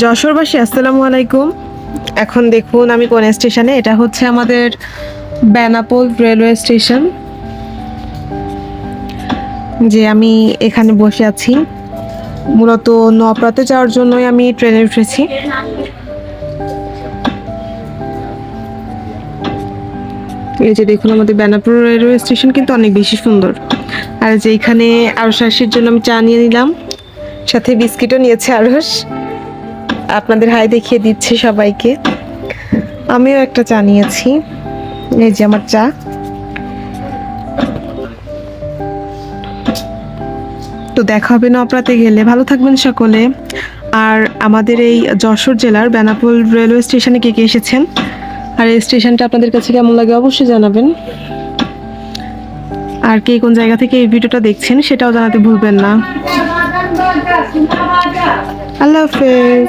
যশোরবাসী আসসালামু আলাইকুম। এখন দেখুন আমি কোন স্টেশনে, এটা হচ্ছে আমাদের বেনাপোল রেলওয়ে স্টেশন। যে আমি এখানে বসে আছি মূলত নওপাড়াতে যাওয়ার জন্যই আমি ট্রেনে উঠেছি। এই যে দেখুন আমাদের বেনাপোল রেলওয়ে স্টেশন কিন্তু অনেক বেশি সুন্দর। আর যে এখানে আরশ আশির জন্য আমি চা নিয়ে নিলাম, সাথে বিস্কিটও নিয়েছে আরশ। আপনাদের হাই দেখিয়ে দিচ্ছি সবাইকে। আমিও একটা চা নিয়েছি, এই যে আমার চা। তো দেখা হবে নওপাড়াতে গেলে। ভালো থাকবেন সকলে। আর আমাদের এই যশোর জেলার বেনাপোল রেলওয়ে স্টেশনে কে কে এসেছেন, আর এই স্টেশনটা আপনাদের কাছে কেমন লাগে অবশ্যই জানাবেন। আর কে কোন জায়গা থেকে এই ভিডিওটা দেখছেন সেটাও জানাতে ভুলবেন না। আল্লাহ হাফেজ।